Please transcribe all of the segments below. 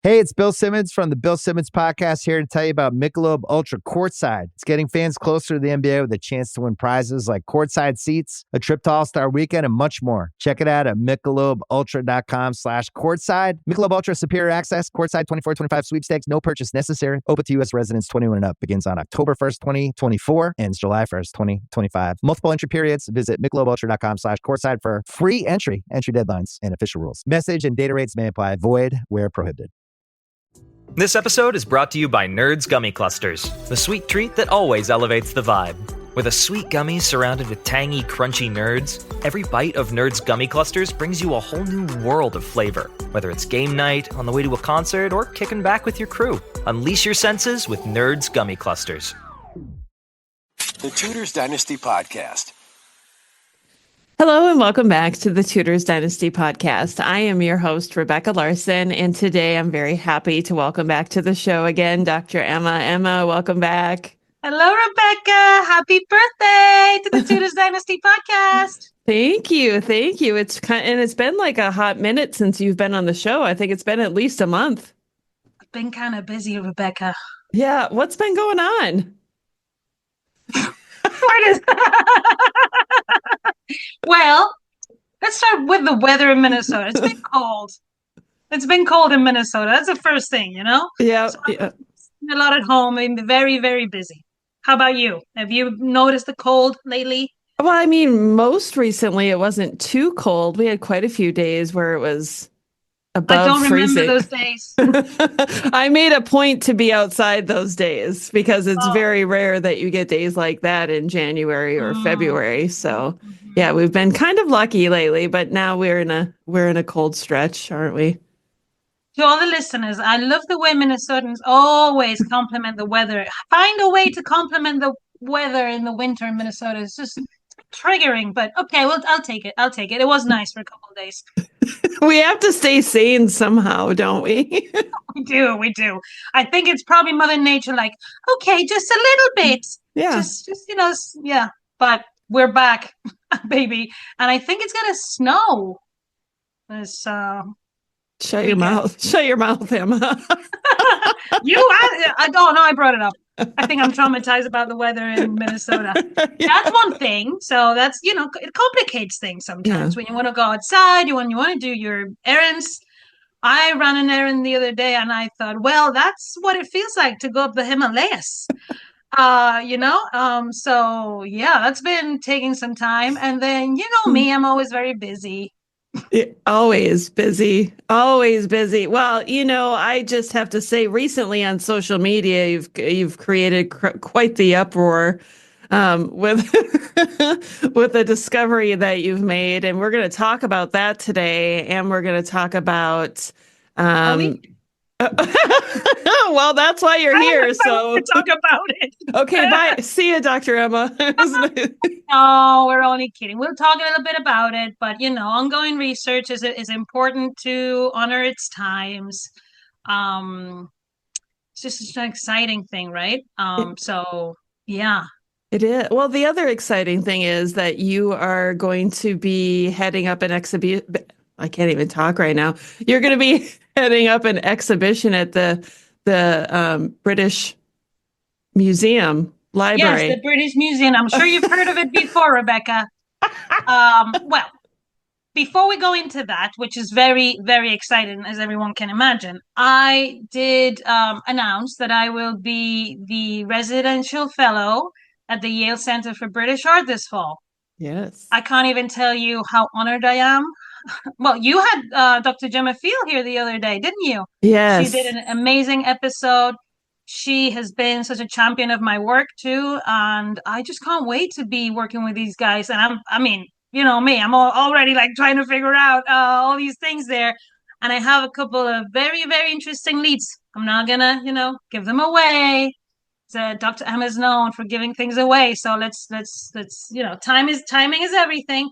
Hey, it's Bill Simmons from the Bill Simmons Podcast here to tell you about Michelob Ultra Courtside. It's getting fans closer to the NBA with a chance to win prizes like courtside seats, a trip to All-Star Weekend, and much more. Check it out at michelobultra.com/courtside. Michelob Ultra Superior Access, Courtside 24-25 sweepstakes, no purchase necessary. Open to U.S. residents 21 and up. Begins on October 1st, 2024, ends July 1st, 2025. Multiple entry periods. Visit michelobultra.com/courtside for free entry deadlines, and official rules. Message and data rates may apply. Void where prohibited. This episode is brought to you by Nerds Gummy Clusters, the sweet treat that always elevates the vibe. With a sweet gummy surrounded with tangy, crunchy nerds, every bite of Nerds Gummy Clusters brings you a whole new world of flavor. Whether it's game night, on the way to a concert, or kicking back with your crew, unleash your senses with Nerds Gummy Clusters. The Tudors Dynasty Podcast. Hello and welcome back to the Tudors Dynasty Podcast. I am your host, Rebecca Larson, and today I'm very happy to welcome back to the show again, Dr. Emma. Emma, welcome back. Hello, Rebecca. Happy birthday to the Tudors Dynasty Podcast. Thank you. Thank you. It's been like a hot minute since you've been on the show. I think it's been at least a month. I've been kind of busy, Rebecca. Yeah. What's been going on? Well, let's start with the weather in Minnesota. It's been cold. It's been cold in Minnesota. That's the first thing, you know? Yeah. So I've been a lot at home. I've been very, very busy. How about you? Have you noticed the cold lately? Well, I mean, most recently it wasn't too cold. We had quite a few days where it was above freezing. I don't remember those days. I made a point to be outside those days because it's very rare that you get days like that in January or February. So yeah, we've been kind of lucky lately, but now we're in a cold stretch, aren't we? To all the listeners, I love the way Minnesotans always compliment the weather. Find a way to compliment the weather in the winter in Minnesota. It's just triggering, but okay, well, I'll take it. It was nice for a couple of days. We have to stay sane somehow, don't we? We do. I think it's probably Mother Nature like, okay, just a little bit. Yeah. Just yeah. But we're back, baby. And I think it's gonna snow. Shut your mouth. Shut your mouth, Emma. I don't know. I brought it up. I think I'm traumatized about the weather in Minnesota. Yeah. That's one thing. So that's, it complicates things sometimes when you want to go outside, you want to do your errands. I ran an errand the other day and I thought, well, that's what it feels like to go up the Himalayas. So yeah, that's been taking some time. And then, me, I'm always very busy. Always busy. Well, I just have to say recently on social media, you've created quite the uproar with with the discovery that you've made. And we're going to talk about that today. And we're going to talk about well, that's why you're here. So talk about it. Okay, bye. See you, Dr. Emma. No, we're only kidding. We'll talk a little bit about it, but ongoing research is important to honor its times. It's just an exciting thing, right? So yeah. It is. Well, the other exciting thing is that you are going to be heading up an exhibition. I can't even talk right now. You're going to be heading up an exhibition at the British Museum Library. Yes, the British Museum. I'm sure you've heard of it before, Rebecca. Well, before we go into that, which is very, very exciting, as everyone can imagine, I did announce that I will be the residential fellow at the Yale Center for British Art this fall. Yes. I can't even tell you how honored I am. Well, you had Dr. Gemma Field here the other day, didn't you? Yes. She did an amazing episode. She has been such a champion of my work too, and I just can't wait to be working with these guys. And you know me, I'm already like trying to figure out all these things there. And I have a couple of very, very interesting leads. I'm not gonna, give them away. So Dr. Emma is known for giving things away. So let's timing is everything.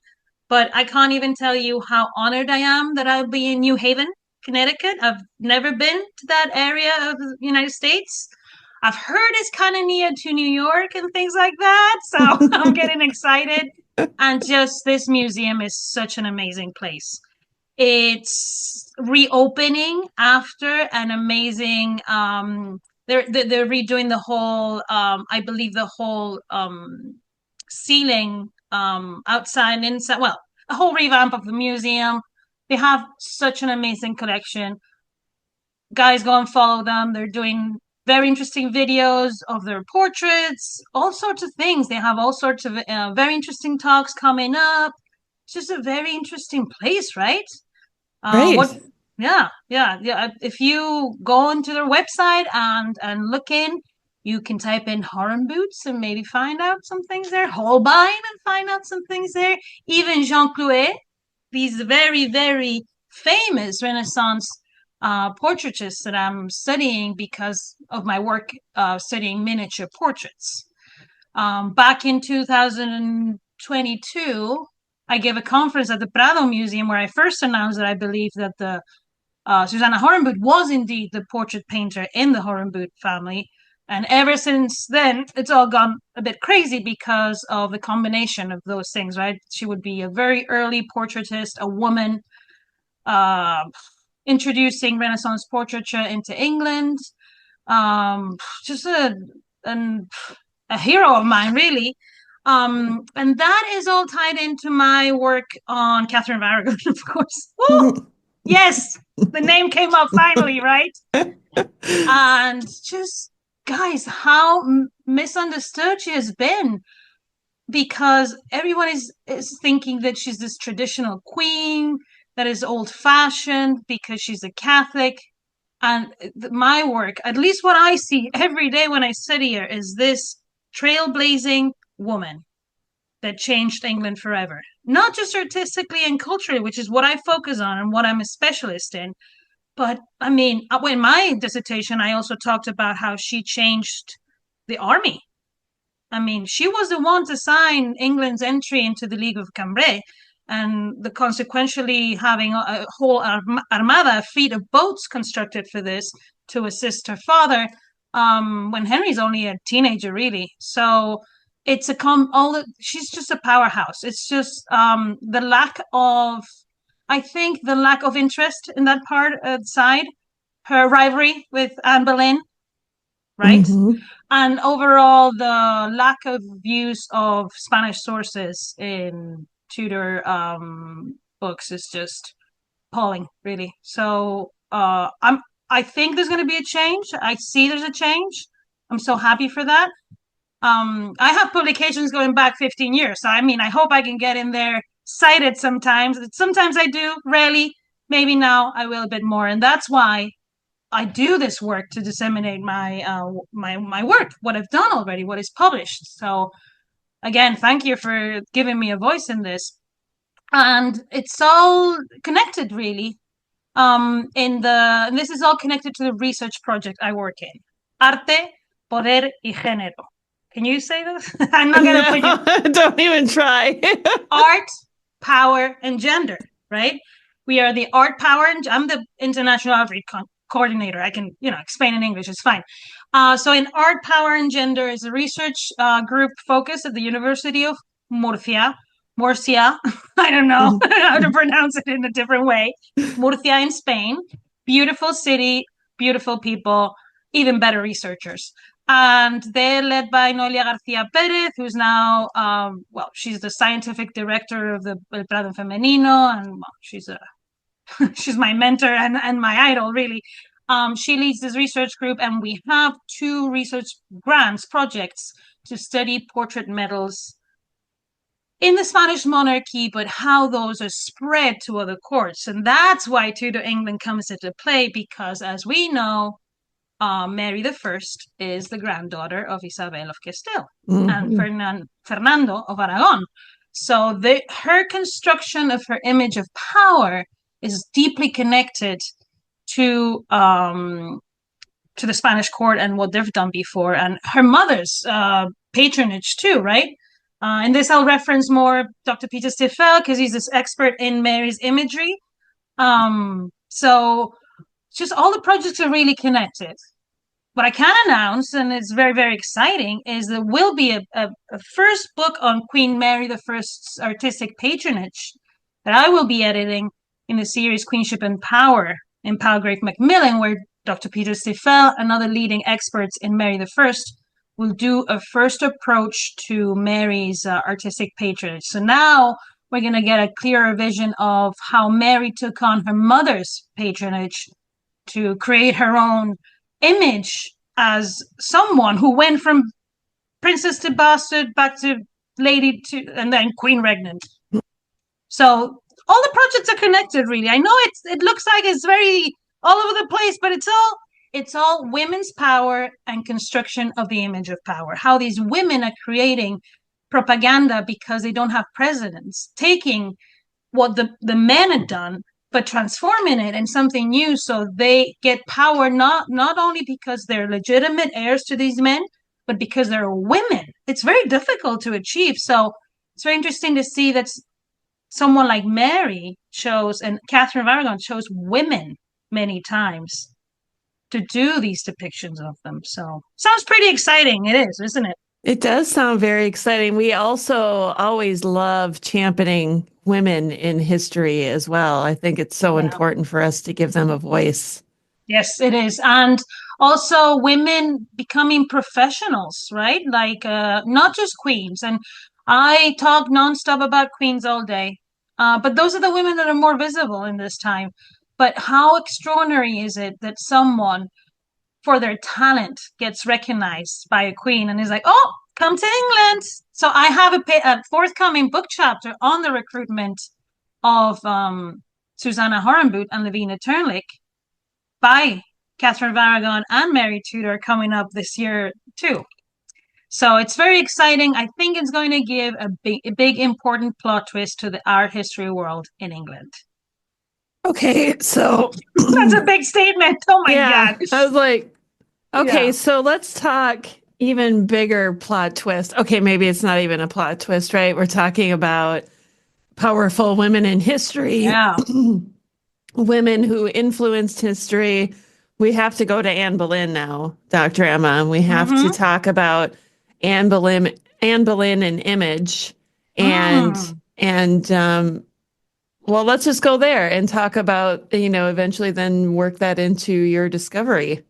But I can't even tell you how honored I am that I'll be in New Haven, Connecticut. I've never been to that area of the United States. I've heard it's kind of near to New York and things like that. So I'm getting excited. And just this museum is such an amazing place. It's reopening after an amazing. They're redoing the whole. I believe the whole ceiling, outside and inside. Well, a whole revamp of the museum. They have such an amazing collection. Guys, go and follow them. They're doing very interesting videos of their portraits, all sorts of things. They have all sorts of very interesting talks coming up. It's just a very interesting place, right? Right. Yeah. If you go into their website and look in, you can type in Horn Boots and maybe find out some things there. Holbein and find out some things there. Even Jean Clouet, these very, very famous Renaissance portraitists that I'm studying because of my work studying miniature portraits. Back in 2022, I gave a conference at the Prado Museum where I first announced that I believe that the Susanna Horenboot was indeed the portrait painter in the Horenboot family. And ever since then, it's all gone a bit crazy because of the combination of those things, right? She would be a very early portraitist, a woman, introducing Renaissance portraiture into England. Just a hero of mine, really. And that is all tied into my work on Catherine of Aragon, of course. Woo! Yes, the name came up finally, right? And just, guys, how misunderstood she has been, because everyone is thinking that she's this traditional queen that is old-fashioned because she's a Catholic. And my work, at least what I see every day when I study her, is this trailblazing woman that changed England forever. Not just artistically and culturally, which is what I focus on and what I'm a specialist in. But I mean, in my dissertation, I also talked about how she changed the army. I mean, she was the one to sign England's entry into the League of Cambrai, and the consequentially having a whole armada, a fleet of boats constructed for this to assist her father, when Henry's only a teenager, really. So it's she's just a powerhouse. It's just the lack of, I think, the lack of interest in that part side, her rivalry with Anne Boleyn, right? Mm-hmm. And overall, the lack of use of Spanish sources in Tudor books is just appalling, really. So I think there's going to be a change. I see there's a change. I'm so happy for that. I have publications going back 15 years. So, I mean, I hope I can get in there cited sometimes. Sometimes I do, rarely. Maybe now I will a bit more. And that's why I do this work, to disseminate my my work, what I've done already, what is published. So again, thank you for giving me a voice in this. And it's all connected, really. And this is all connected to the research project I work in. Arte, poder y género. Can you say this? I'm not gonna put you. Don't even try. Art, power, and gender. Right? We are the art, power, and I'm the international outreach coordinator. I can, explain in English. It's fine. So in art, power, and gender is a research group focused at the University of Murcia. I don't know how to pronounce it in a different way. Murcia in Spain. Beautiful city, beautiful people, even better researchers. And they're led by Noelia García Pérez, who's now, she's the scientific director of the El Prado Femenino, and she's my mentor and my idol, really. She leads this research group, and we have 2 research grants projects to study portrait medals in the Spanish monarchy, but how those are spread to other courts. And that's why Tudor England comes into play, because as we know, Mary I is the granddaughter of Isabel of Castile and Fernando of Aragon. So her construction of her image of power is deeply connected to the Spanish court and what they've done before, and her mother's patronage too, right? And this I'll reference more Dr. Peter Stiefel, because he's this expert in Mary's imagery. So just all the projects are really connected. What I can announce, and it's very, very exciting, is there will be a first book on Queen Mary I's artistic patronage that I will be editing in the series Queenship and Power in Palgrave Macmillan, where Dr. Peter Stifel and other leading experts in Mary I will do a first approach to Mary's artistic patronage. So now we're going to get a clearer vision of how Mary took on her mother's patronage to create her own image as someone who went from princess to bastard back to lady to and then queen regnant. So all the projects are connected, really. I know it looks like it's very all over the place, but it's all women's power and construction of the image of power. How these women are creating propaganda because they don't have presidents, taking what the men had done, but transforming it in something new, so they get power not only because they're legitimate heirs to these men, but because they're women. It's very difficult to achieve. So it's very interesting to see that someone like Mary chose, and Catherine of Aragon chose women many times to do these depictions of them. So sounds pretty exciting. It is, isn't it? It does sound very exciting. We also always love championing women in history as well. I think it's so important for us to give them a voice. Yes, it is. And also women becoming professionals, right? Like not just queens. And I talk nonstop about queens all day, but those are the women that are more visible in this time. But how extraordinary is it that someone, for their talent, gets recognized by a queen and is like, oh, come to England. So I have a forthcoming book chapter on the recruitment of Susanna Horenboot and Lavina Turnlick by Catherine of Aragon and Mary Tudor coming up this year too. So it's very exciting. I think it's going to give a big important plot twist to the art history world in England. Okay, so that's a big statement. Oh my God. I was like, okay, so let's talk even bigger plot twist. Okay, maybe it's not even a plot twist, right? We're talking about powerful women in history. Yeah. Women who influenced history. We have to go to Anne Boleyn now, Dr. Emma, and we have to talk about Anne Boleyn and Image, and well, let's just go there and talk about, eventually then work that into your discovery.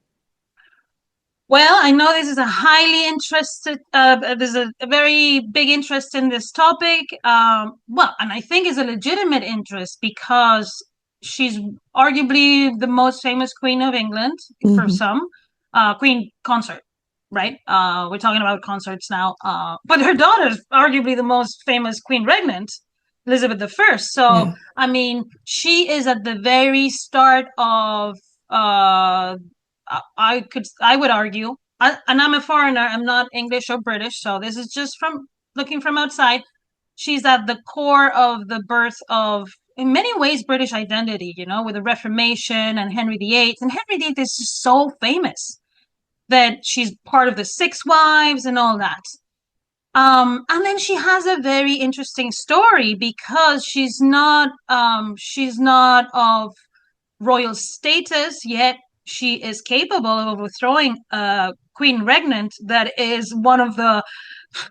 Well, I know this is a highly interested, there's a very big interest in this topic. And I think it's a legitimate interest because she's arguably the most famous queen of England for some, queen consort, right? We're talking about consorts now. But her daughter's arguably the most famous queen regnant, Elizabeth I. So, I mean, she is at the very start of, I would argue, and I'm a foreigner, I'm not English or British, so this is just from looking from outside. She's at the core of the birth of, in many ways, British identity, with the Reformation and Henry VIII. And Henry VIII is just so famous that she's part of the Six Wives and all that. And then she has a very interesting story because she's not of royal status, yet she is capable of overthrowing a queen regnant that is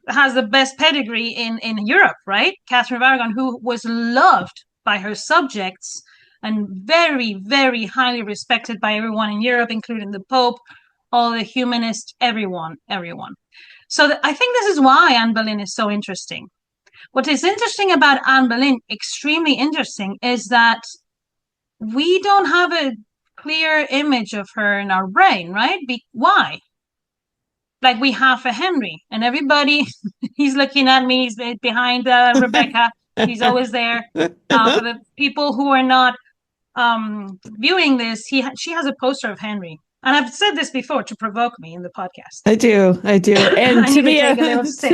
has the best pedigree in Europe, right? Catherine of Aragon, who was loved by her subjects and very, very highly respected by everyone in Europe, including the Pope, all the humanists, everyone. So I think this is why Anne Boleyn is so interesting. What is interesting about Anne Boleyn, extremely interesting, is that we don't have a clear image of her in our brain, right? Why? Like we have for Henry, and everybody, he's looking at me, he's behind Rebecca, he's always there. For the people who are not viewing this, she has a poster of Henry. And I've said this before to provoke me in the podcast. I do. And to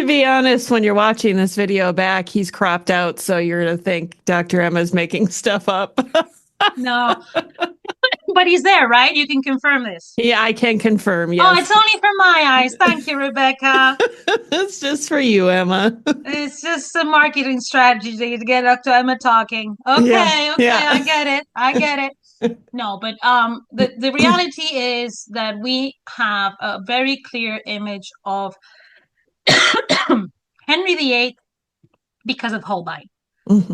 be honest, when you're watching this video back, he's cropped out. So you're going to think Dr. Emma's making stuff up. No, but he's there, right? You can confirm this. Yeah, I can confirm. Yes. Oh, it's only for my eyes. Thank you, Rebecca. It's just for you, Emma. It's just a marketing strategy to get Dr. Emma talking. Okay, I get it. No, but the reality is that we have a very clear image of Henry VIII because of Holbein,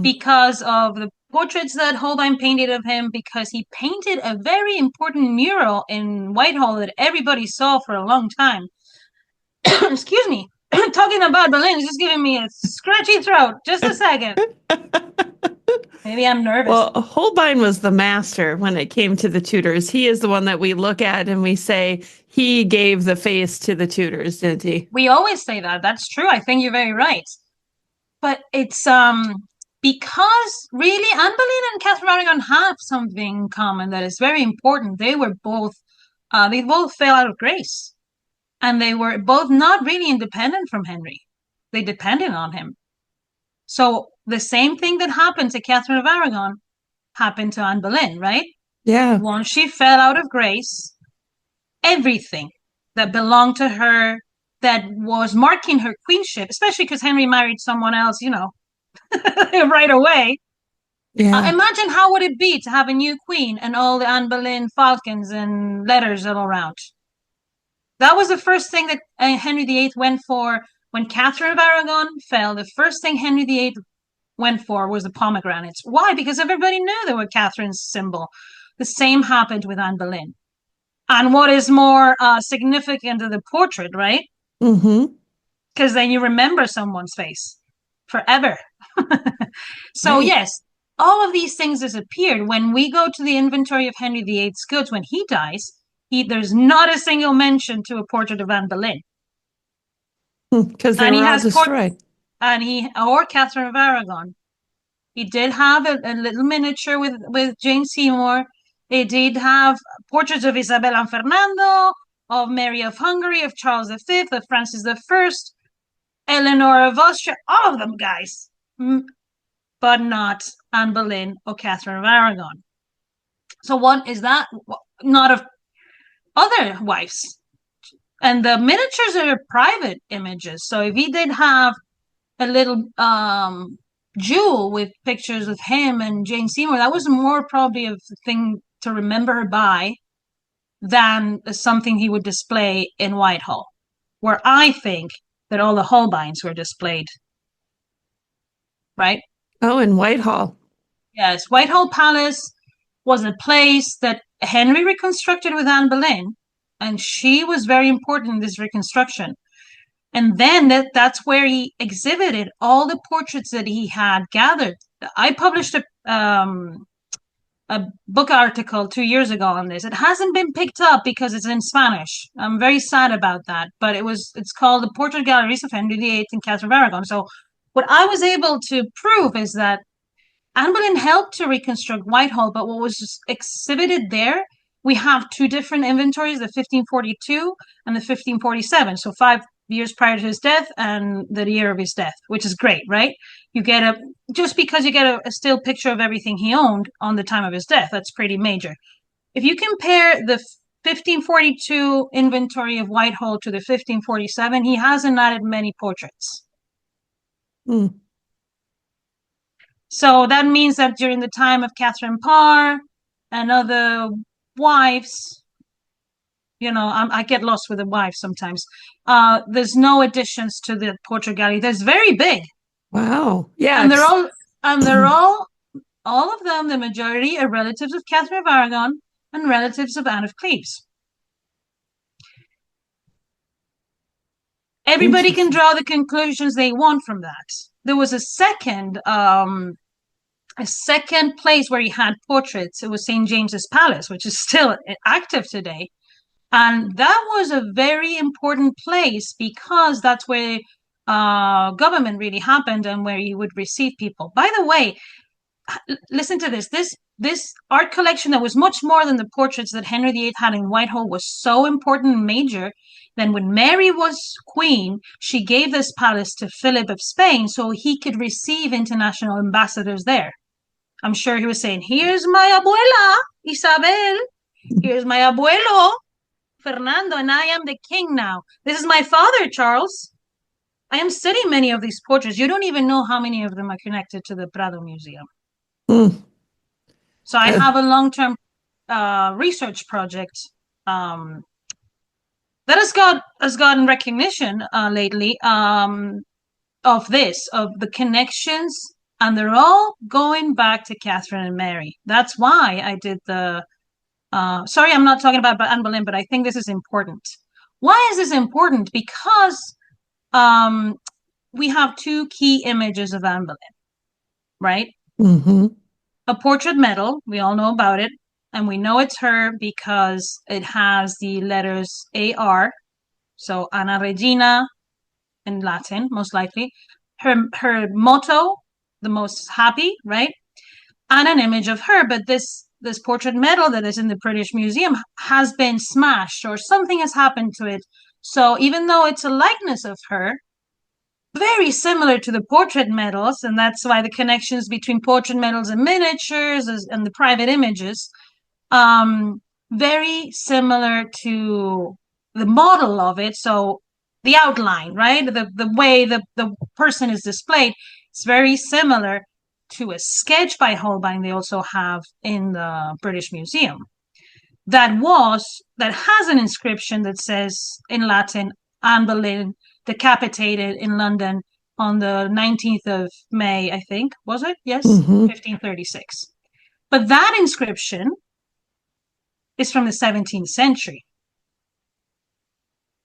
because of the portraits that Holbein painted of him because he painted a very important mural in Whitehall that everybody saw for a long time. Excuse me. Talking about Boleyn is just giving me a scratchy throat. Just a second. Maybe I'm nervous. Well, Holbein was the master when it came to the Tudors. He is the one that we look at and we say he gave the face to the Tudors, didn't he? We always say that. That's true. I think you're very right. But it's because really Anne Boleyn and Catherine of Aragon have something in common that is very important. They both fell out of grace. And they were both not really independent from Henry. They depended on him. So the same thing that happened to Catherine of Aragon happened to Anne Boleyn, right? Yeah. Once she fell out of grace, everything that belonged to her, that was marking her queenship, especially because Henry married someone else, right away. Yeah. Imagine how would it be to have a new queen and all the Anne Boleyn falcons and letters all around. That was the first thing that Henry VIII went for when Catherine of Aragon fell. The first thing Henry VIII went for was the pomegranates. Why? Because everybody knew they were Catherine's symbol. The same happened with Anne Boleyn. And what is more significant of the portrait, right? Mm-hmm. Because then you remember someone's face forever. So Right. yes, all of these things disappeared. When we go to the inventory of Henry VIII's goods, when he dies, there's not a single mention to a portrait of Anne Boleyn. Because they And he were all has destroyed. or Catherine of Aragon. He did have a little miniature with Jane Seymour. He did have portraits of Isabel and Fernando, of Mary of Hungary, of Charles V, of Francis I, Eleanor of Austria, all of them, guys. But not Anne Boleyn or Catherine of Aragon. So what is that? Not of other wives. And the miniatures are private images. So if he did have a little jewel with pictures of him and Jane Seymour, that was more probably a thing to remember her by than something he would display in Whitehall, where I think that all the Holbeins were displayed. Right? Oh, in Whitehall. Yes, Whitehall Palace was a place that Henry reconstructed with Anne Boleyn, and she was very important in this reconstruction. And then that's where he exhibited all the portraits that he had gathered. I published a book article 2 years ago on this. It hasn't been picked up because it's in Spanish. I'm very sad about that, but it's called The Portrait Galleries of Henry VIII and Catherine of Aragon. So what I was able to prove is that Anne Boleyn helped to reconstruct Whitehall, but what was just exhibited there, we have two different inventories, the 1542 and the 1547. So 5 years prior to his death and the year of his death, which is great, right? You get just because you get a still picture of everything he owned on the time of his death, that's pretty major. If you compare the 1542 inventory of Whitehall to the 1547, he hasn't added many portraits. So that means that during the time of Catherine Parr and other wives, I get lost with the wives sometimes. There's no additions to the portrait gallery. There's very big. Wow. Yeah. And they're all of them, the majority are relatives of Catherine of Aragon and relatives of Anne of Cleves. Everybody can draw the conclusions they want from that. There was a second place where he had portraits. It was St. James's Palace, which is still active today. And that was a very important place because that's where government really happened and where you would receive people. By the way, listen to this. This art collection that was much more than the portraits that Henry VIII had in Whitehall was so important and major. Then when Mary was queen, she gave this palace to Philip of Spain so he could receive international ambassadors there. I'm sure he was saying, here's my abuela, Isabel. Here's my abuelo, Fernando, and I am the king now. This is my father, Charles. I am studying many of these portraits. You don't even know how many of them are connected to the Prado Museum. So I have a long-term research project that has gotten recognition lately of the connections And they're all going back to Catherine and Mary. That's why I did the sorry, I'm not talking about Anne Boleyn, but I think this is important. Why is this important? Because um, we have two key images of Anne Boleyn, right? Mm-hmm. A portrait medal, we all know about it, and we know it's her because it has the letters AR, so Anna Regina in Latin, most likely. Her motto, the most happy, right? And an image of her, but this portrait medal that is in the British Museum has been smashed or something has happened to it. So even though it's a likeness of her, very similar to the portrait medals, and that's why the connections between portrait medals and miniatures and the private images, very similar to the model of it. So the outline, right? The way the person is displayed, it's very similar to a sketch by Holbein they also have in the British Museum. That has an inscription that says in Latin, Anne Boleyn decapitated in London on the 19th of May, I think, was it? Yes, 1536. But that inscription is from the 17th century.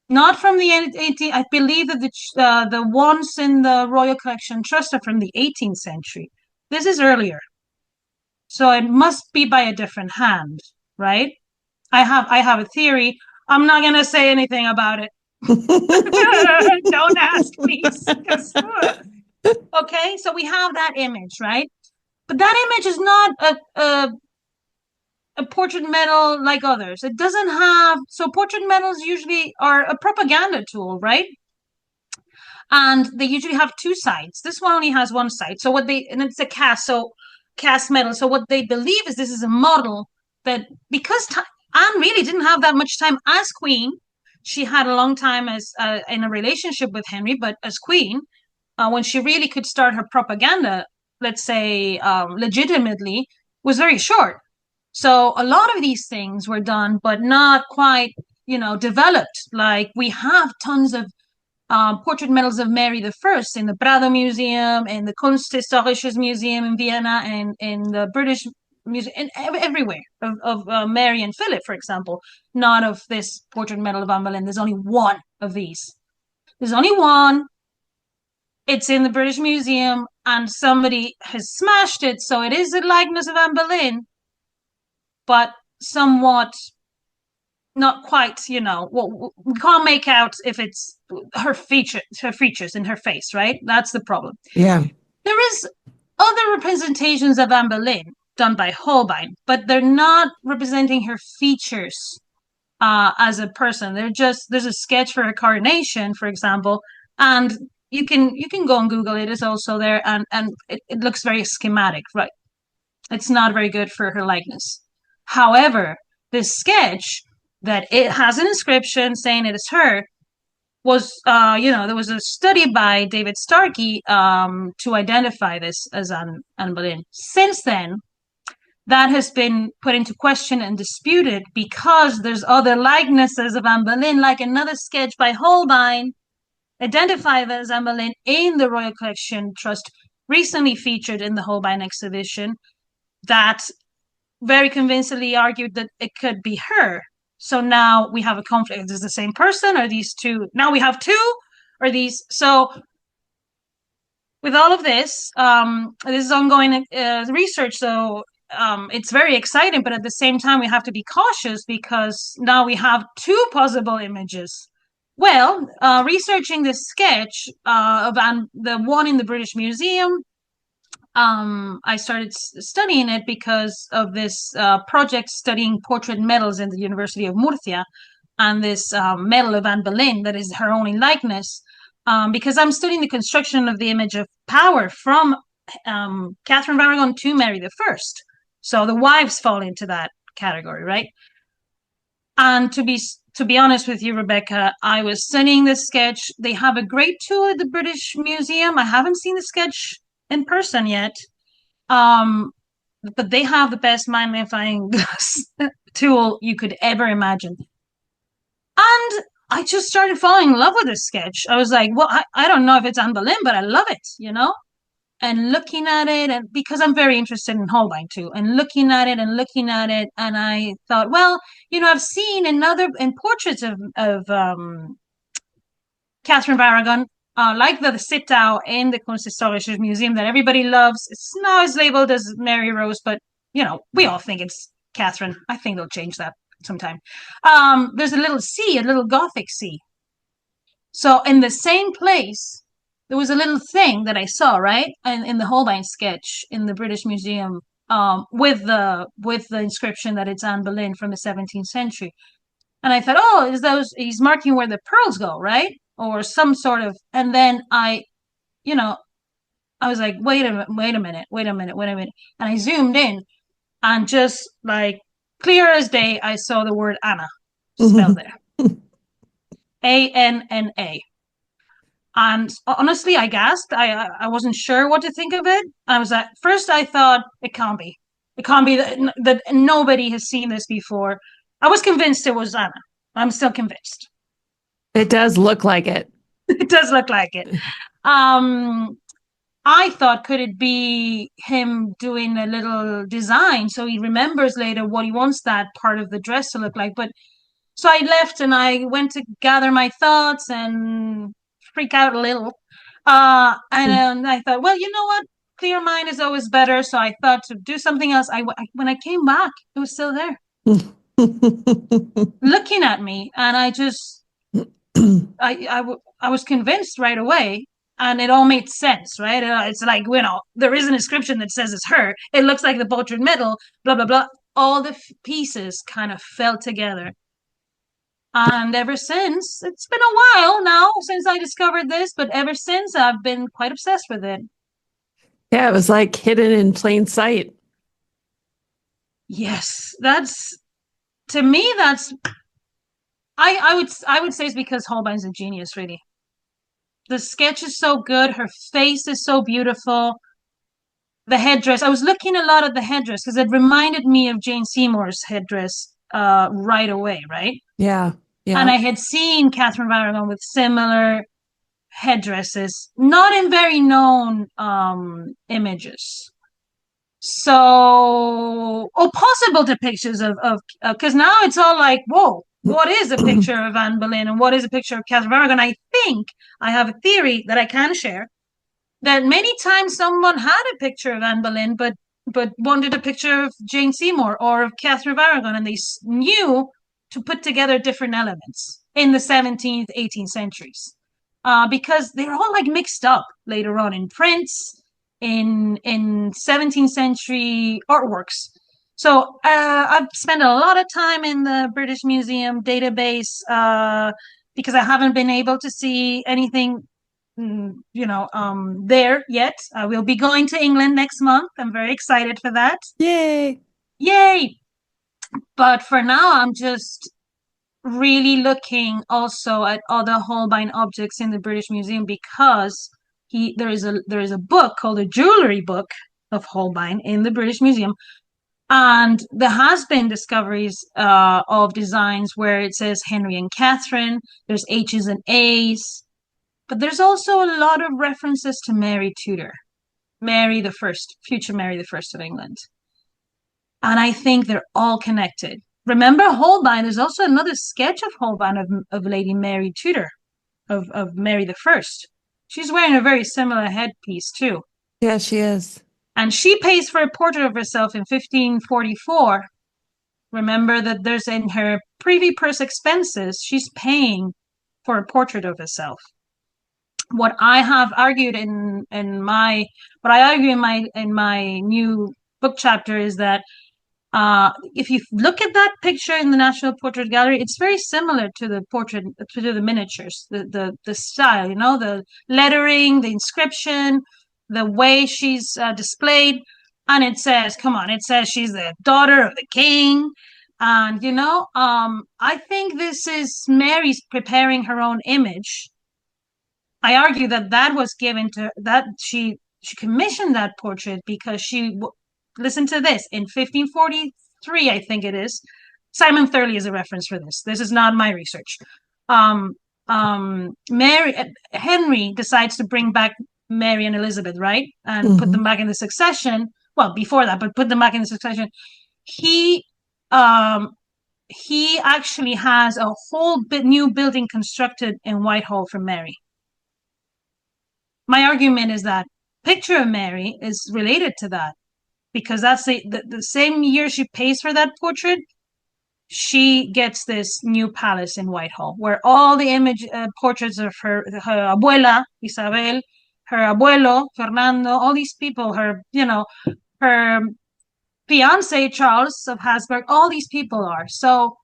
Not from the 18th. I believe that the ones in the Royal Collection Trust are from the 18th century. This is earlier. So it must be by a different hand, right? I have a theory. I'm not gonna say anything about it. Don't ask, please. Okay, so we have that image, right? But that image is not a portrait medal like others. It doesn't have, so portrait medals usually are a propaganda tool, right? And they usually have two sides. This one only has one side. So and it's a cast medal. So what they believe is this is a model that, because Anne really didn't have that much time as queen, she had a long time as in a relationship with Henry, but as queen, when she really could start her propaganda, let's say legitimately, was very short. So a lot of these things were done, but not quite, developed. Like we have tons of portrait medals of Mary I in the Prado Museum, in the Kunsthistorisches Museum in Vienna, and in the British Museum, and everywhere of Mary and Philip, for example. Not of this portrait medal of Anne Boleyn. There's only one of these. There's only one. It's in the British Museum, and somebody has smashed it, so it is a likeness of Anne Boleyn, but somewhat not quite, well, we can't make out if it's her features in her face, right? That's the problem. Yeah. There is other representations of Anne Boleyn done by Holbein, but they're not representing her features as a person. There's a sketch for her coronation, for example, and you can go and Google it. It's also there, and it looks very schematic, right? It's not very good for her likeness. However, this sketch that it has an inscription saying it is her was, there was a study by David Starkey to identify this as Anne Boleyn. Since then, that has been put into question and disputed because there's other likenesses of Anne Boleyn, like another sketch by Holbein, identified as Anne Boleyn in the Royal Collection Trust, recently featured in the Holbein exhibition, that very convincingly argued that it could be her. So now we have a conflict. Is this the same person? Are these two? Now we have two? Are these? So with all of this, this is ongoing research. So it's very exciting, but at the same time, we have to be cautious because now we have two possible images. Well, researching this sketch of the one in the British Museum, I started studying it because of this project studying portrait medals in the University of Murcia, and this medal of Anne Boleyn that is her only likeness, because I'm studying the construction of the image of power from Catherine of Aragon to Mary I. So the wives fall into that category, right? And to be honest with you, Rebecca, I was studying this sketch. They have a great tool at the British Museum. I haven't seen the sketch in person yet, but they have the best magnifying glass tool you could ever imagine. And I just started falling in love with this sketch. I was like, well, I don't know if it's Anne Boleyn, but I love it, and looking at it, and because I'm very interested in Holbein too, and looking at it and looking at it, and I thought, well, I've seen in portraits of Catherine of Aragon, like the sit-down in the Kunsthistorisches Museum that everybody loves. It's now it's labeled as Mary Rose, but we all think it's Catherine. I think they'll change that sometime. There's a little C, a little Gothic C. So in the same place, there was a little thing that I saw, right? And in the Holbein sketch in the British Museum, with the inscription that it's Anne Boleyn from the 17th century. And I thought, oh, he's marking where the pearls go, right? Or some sort of, and then I was like, wait a minute. And I zoomed in, and just like clear as day, I saw the word Anna spelled there. ANNA. And honestly, I gasped. I wasn't sure what to think of it. I was at first I thought it can't be that nobody has seen this before. I was convinced it was Anna. I'm still convinced. It does look like it. It does look like it. I thought, could it be him doing a little design so he remembers later what he wants that part of the dress to look like? But so I left and I went to gather my thoughts and freak out a little. And I thought, well, you know what? Clear mind is always better. So I thought to do something else. When I came back, it was still there. Looking at me, and I just I was convinced right away, and it all made sense, right? It's like, there is an inscription that says it's her. It looks like the portrait medal, blah blah blah. All the pieces kind of fell together, and ever since, it's been a while now since I discovered this, but ever since I've been quite obsessed with it. Yeah, it was like hidden in plain sight. Yes, to me, I would say it's because Holbein's a genius, really. The sketch is so good. Her face is so beautiful. The headdress. I was looking a lot at the headdress because it reminded me of Jane Seymour's headdress right away, right? Yeah. Yeah. And I had seen Catherine of Aragon with similar headdresses, not in very known images. So, possible depictions of because now it's all like, whoa, what is a picture of Anne Boleyn and what is a picture of Catherine of Aragon? I think I have a theory that I can share that many times someone had a picture of Anne Boleyn, but wanted a picture of Jane Seymour or of Catherine of Aragon, and they knew to put together different elements in the 17th, 18th centuries, because they're all like mixed up later on in prints, in 17th century artworks. So I've spent a lot of time in the British Museum database because I haven't been able to see anything, there yet. I will be going to England next month. I'm very excited for that. Yay! But for now, I'm just really looking also at other Holbein objects in the British Museum because there is a book called a jewelry book of Holbein in the British Museum, and there has been discoveries of designs where it says Henry and Catherine. There's H's and A's, but there's also a lot of references to Mary Tudor, Mary the First, future Mary the First of England, and I think they're all connected. Remember Holbein? There's also another sketch of Holbein of Lady Mary Tudor, of Mary the First. She's wearing a very similar headpiece too. Yeah, she is. And she pays for a portrait of herself in 1544. Remember that there's in her privy purse expenses, she's paying for a portrait of herself. What I have argued in my new book chapter is that if you look at that picture in the National Portrait Gallery, it's very similar to the miniatures, the style, the lettering, the inscription, the way she's displayed. And it says she's the daughter of the king. And, I think this is Mary's preparing her own image. I argue that was given to, that she commissioned that portrait because listen to this, in 1543, I think it is. Simon Thurley is a reference for this. This is not my research. Henry decides to bring back Mary and Elizabeth, right? And put them back in the succession. Well, before that, but put them back in the succession. He actually has a whole new building constructed in Whitehall for Mary. My argument is that picture of Mary is related to that, because that's the same year she pays for that portrait, she gets this new palace in Whitehall where all the image portraits of her abuela Isabel, her abuelo Fernando, all these people, her fiance Charles of Habsburg, all these people are. So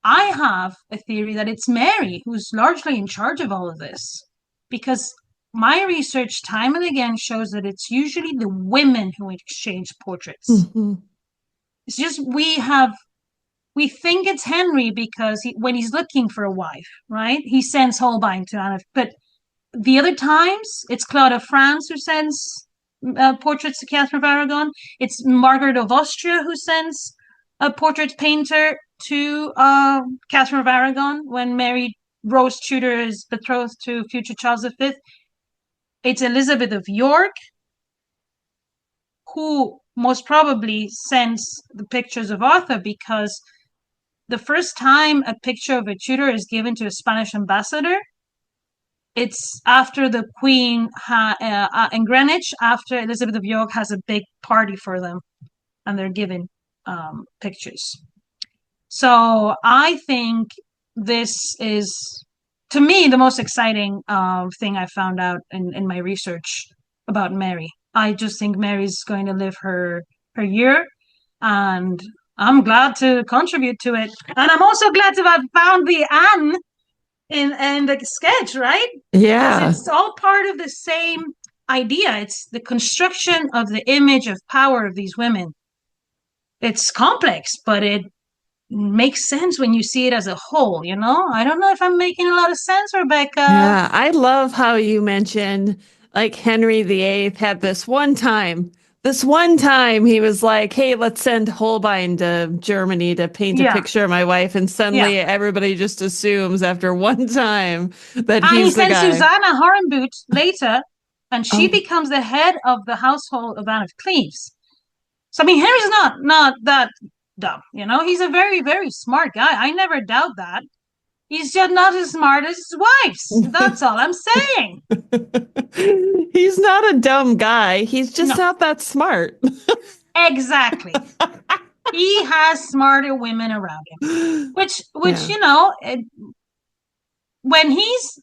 I have a theory that it's Mary who's largely in charge of all of this, because my research time and again shows that it's usually the women who exchange portraits. It's just we think it's Henry because when he's looking for a wife, right? He sends Holbein to Anne, but the other times it's Claude of France who sends portraits to Catherine of Aragon. It's Margaret of Austria who sends a portrait painter to Catherine of Aragon when Mary Rose Tudor is betrothed to future Charles V. It's Elizabeth of York who most probably sends the pictures of Arthur, because the first time a picture of a Tudor is given to a Spanish ambassador, it's after the Queen in Greenwich, after Elizabeth of York has a big party for them, and they're given pictures. So I think this is, to me, the most exciting thing I found out in my research about Mary. I just think Mary's going to live her year, and I'm glad to contribute to it. And I'm also glad to have found the Anne in the sketch, right? Yeah. Because it's all part of the same idea. It's the construction of the image of power of these women. It's complex, but it makes sense when you see it as a whole, you know? I don't know if I'm making a lot of sense, Rebecca. Yeah, I love how you mentioned like Henry VIII had this one time he was like, hey, let's send Holbein to Germany to paint a picture of my wife. And suddenly everybody just assumes after one time that he's the guy. And he sends Susanna Horenboot later, and she becomes the head of the household of Anne of Cleves. So, I mean, Henry's not that dumb, you know? He's a very, very smart guy. I never doubt that. He's just not as smart as his wife's. That's all I'm saying. He's not a dumb guy. He's just not that smart. Exactly. He has smarter women around him. Which you know, when he's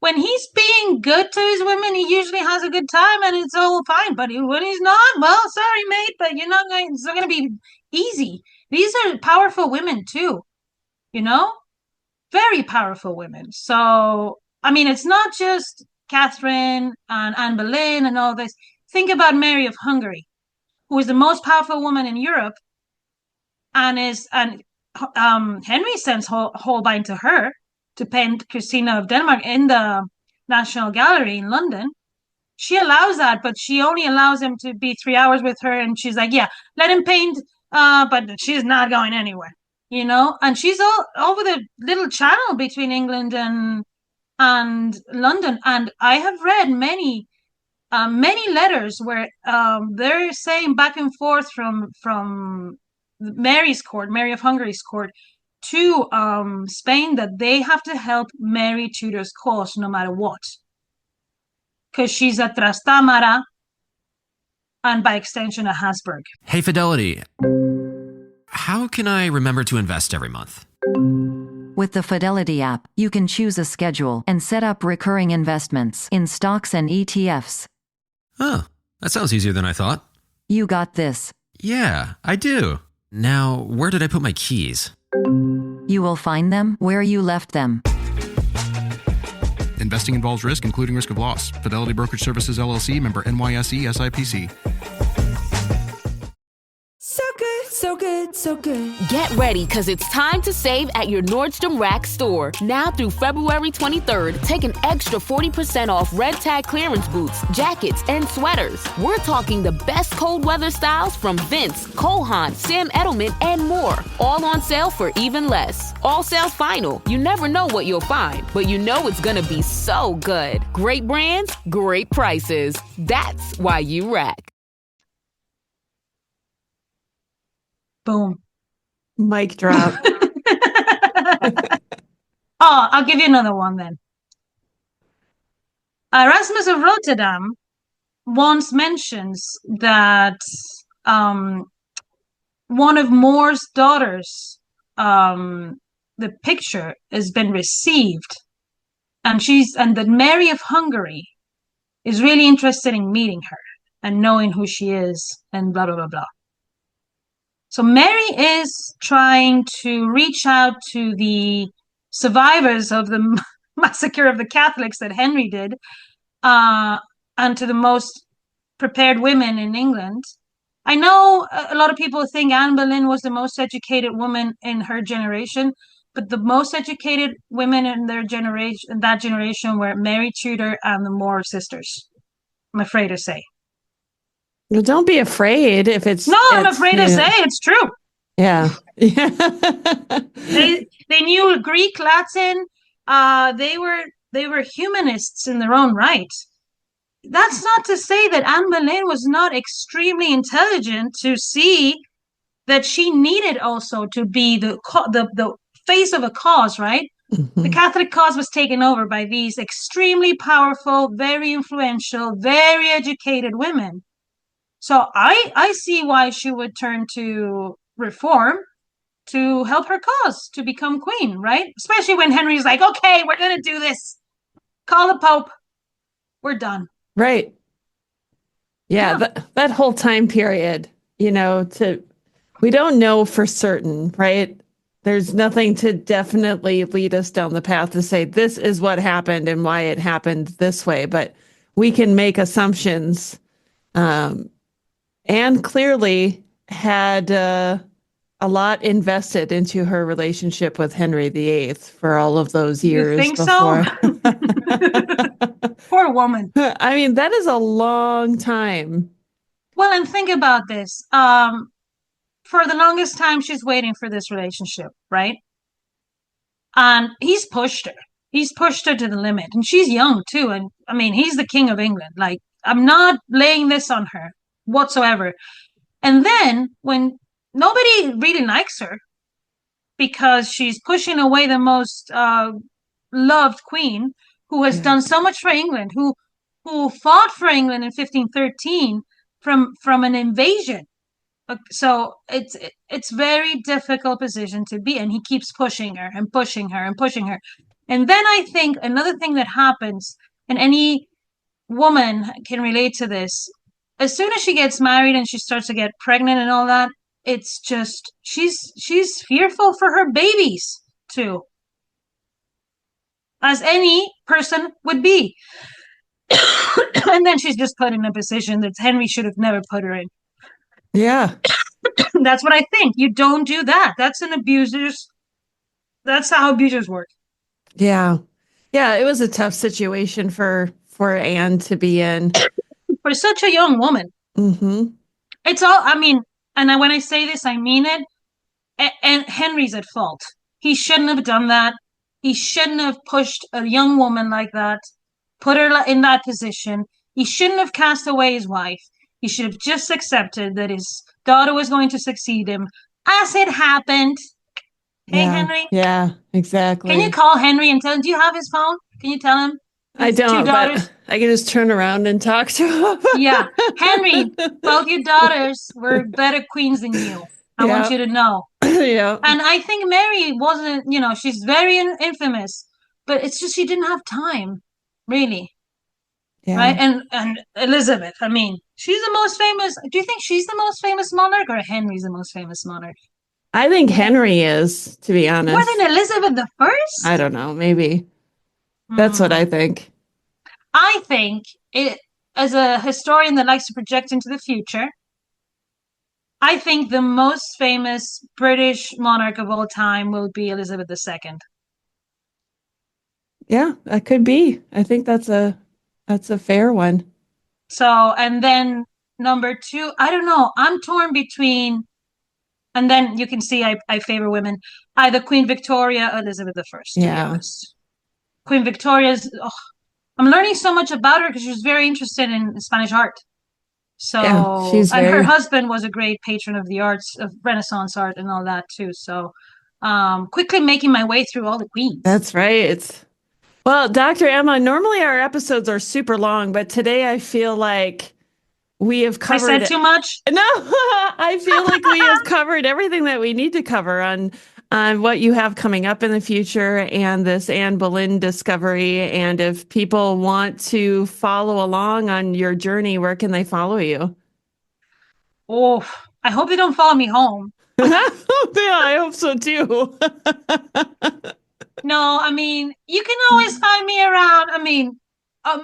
being good to his women, he usually has a good time and it's all fine. But when he's not, well, sorry, mate, but it's not going to be easy. These are powerful women too, you know? Very powerful women. So, I mean, it's not just Catherine and Anne Boleyn and all this. Think about Mary of Hungary, who is the most powerful woman in Europe, and Henry sends Holbein to her to paint Christina of Denmark in the National Gallery in London. She allows that, but she only allows him to be 3 hours with her, and she's like, yeah, let him paint, but she's not going anywhere. You know, and she's all over the little channel between England and London. And I have read many letters where they're saying back and forth from Mary's court, Mary of Hungary's court, to Spain, that they have to help Mary Tudor's cause no matter what, because she's a Trastámara and by extension a Habsburg. Hey, Fidelity. How can I remember to invest every month? With the Fidelity app, you can choose a schedule and set up recurring investments in stocks and ETFs. Oh, that sounds easier than I thought. You got this. Yeah, I do. Now, where did I put my keys? You will find them where you left them. Investing involves risk, including risk of loss. Fidelity Brokerage Services, LLC, member NYSE, SIPC. So good, so good. Get ready, because it's time to save at your Nordstrom Rack store. Now through February 23rd, take an extra 40% off red tag clearance boots, jackets, and sweaters. We're talking the best cold weather styles from Vince, Cole Haan, Sam Edelman, and more. All on sale for even less. All sales final. You never know what you'll find, but you know it's gonna be so good. Great brands, great prices. That's why you rack. Boom. Mic drop. I'll give you another one then. Erasmus of Rotterdam once mentions that one of More's daughters, the picture has been received, and that Mary of Hungary is really interested in meeting her and knowing who she is and blah, blah, blah, blah. So Mary is trying to reach out to the survivors of the massacre of the Catholics that Henry did, and to the most prepared women in England. I know a lot of people think Anne Boleyn was the most educated woman in her generation, but the most educated women in that generation were Mary Tudor and the More sisters, I'm afraid to say. Well, don't be afraid if it's... No, I'm afraid to say it's true. Yeah. They knew Greek, Latin. They were humanists in their own right. That's not to say that Anne Boleyn was not extremely intelligent to see that she needed also to be the face of a cause, right? Mm-hmm. The Catholic cause was taken over by these extremely powerful, very influential, very educated women. So I see why she would turn to reform to help her cause, to become queen, right? Especially when Henry's like, okay, we're going to do this. Call the Pope. We're done. Right. Yeah, that whole time period, we don't know for certain, right? There's nothing to definitely lead us down the path to say this is what happened and why it happened this way, but we can make assumptions. Anne clearly had a lot invested into her relationship with Henry VIII for all of those years. You think before. So? Poor woman. I mean, that is a long time. Well, and think about this. For the longest time, she's waiting for this relationship, right? And he's pushed her. He's pushed her to the limit. And she's young, too. And, I mean, he's the king of England. Like, I'm not laying this on her whatsoever. And then when nobody really likes her because she's pushing away the most loved queen who has done so much for England, who fought for England in 1513 from an invasion. So it's very difficult position to be, and he keeps pushing her and pushing her and pushing her. And then I think another thing that happens, and any woman can relate to this, as soon as she gets married and she starts to get pregnant and all that, it's just she's fearful for her babies too, as any person would be. And then she's just put in a position that Henry should have never put her in. Yeah. That's what I think. You don't do that. That's how abusers work. Yeah. Yeah, it was a tough situation for Anne to be in. For such a young woman. Mm-hmm. It's all, I mean, and when I say this, I mean it. And Henry's at fault. He shouldn't have done that. He shouldn't have pushed a young woman like that, put her in that position. He shouldn't have cast away his wife. He should have just accepted that his daughter was going to succeed him, as it happened. Hey, Henry? Yeah, exactly. Can you call Henry and tell him, do you have his phone? Can you tell him? I don't, but I can just turn around and talk to him. Yeah. Henry, both your daughters were better queens than you. I want you to know. Yeah. And I think Mary wasn't, she's very infamous, but it's just she didn't have time, really. Yeah. Right? And Elizabeth, I mean, she's the most famous. Do you think she's the most famous monarch, or Henry's the most famous monarch? I think Henry is, to be honest. More than Elizabeth I? I don't know, maybe. That's what I think. I think, as a historian that likes to project into the future, I think the most famous British monarch of all time will be Elizabeth II. Yeah, that could be. I think that's a fair one. So, and then number two, I don't know. I'm torn between, and then you can see I favor women, either Queen Victoria or Elizabeth I, to be Yeah. honest. Queen Victoria's, oh, I'm learning so much about her because she was very interested in Spanish art. Yeah, So, she's and her very husband was a great patron of the arts, of Renaissance art and all that too. So, quickly making my way through all the queens. That's right. Well, Dr. Emma, normally our episodes are super long, but today I feel like we have I covered said it. too much. No, I feel like we have covered everything that we need to cover on what you have coming up in the future and this Anne Boleyn discovery. And if people want to follow along on your journey, where can they follow you? Oh, I hope they don't follow me home. Yeah, I hope so too. No, I mean, you can always find me around. I mean,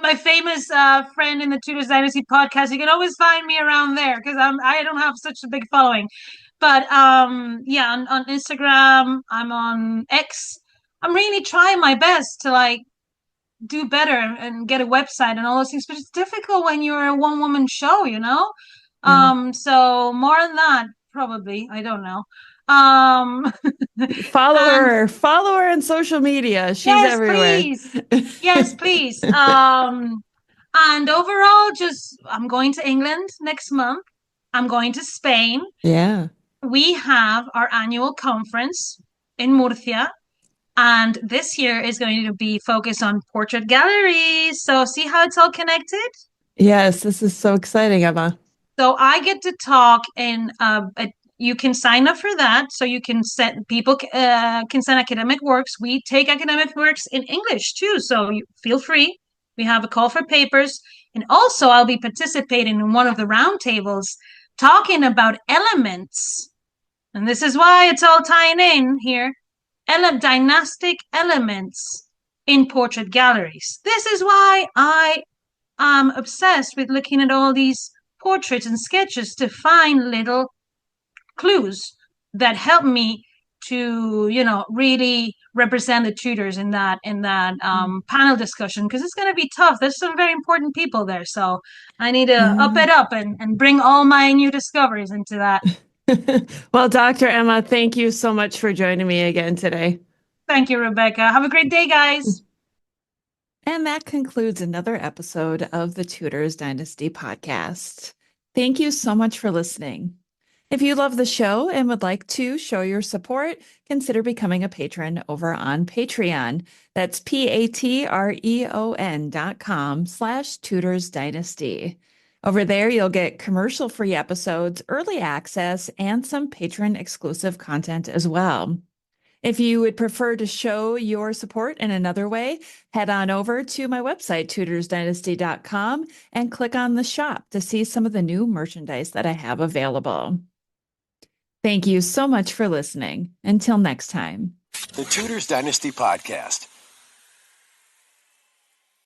my famous friend in the Tudors Dynasty podcast, you can always find me around there because I don't have such a big following. But yeah, on Instagram, I'm on X. I'm really trying my best to like do better and get a website and all those things, but it's difficult when you're a one woman show, you know? Yeah. So more than that, probably. I don't know. Um and Follow her on social media. She's yes, everywhere. please. Yes, please. And overall, just I'm going to England next month. I'm going to Spain. Yeah. We have our annual conference in Murcia. And this year is going to be focused on portrait galleries. So see how it's all connected? Yes, this is so exciting, Emma. So I get to talk in you can sign up for that. So you can send people can send academic works. We take academic works in English too. So you feel free. We have a call for papers. And also I'll be participating in one of the roundtables talking about elements. And this is why it's all tying in here. Dynastic elements in portrait galleries. This is why I am obsessed with looking at all these portraits and sketches to find little clues that help me to, you know, really represent the Tudors in that panel discussion because it's going to be tough. There's some very important people there, so I need to up it up and bring all my new discoveries into that. Well, Dr. Emma, thank you so much for joining me again today. Thank you, Rebecca. Have a great day, guys. And that concludes another episode of the Tudors Dynasty podcast. Thank you so much for listening. If you love the show and would like to show your support, consider becoming a patron over on Patreon. That's patreon.com/Tudors Dynasty. Over there, you'll get commercial-free episodes, early access, and some patron-exclusive content as well. If you would prefer to show your support in another way, head on over to my website, tutorsdynasty.com, and click on the shop to see some of the new merchandise that I have available. Thank you so much for listening. Until next time. The Tudors Dynasty Podcast.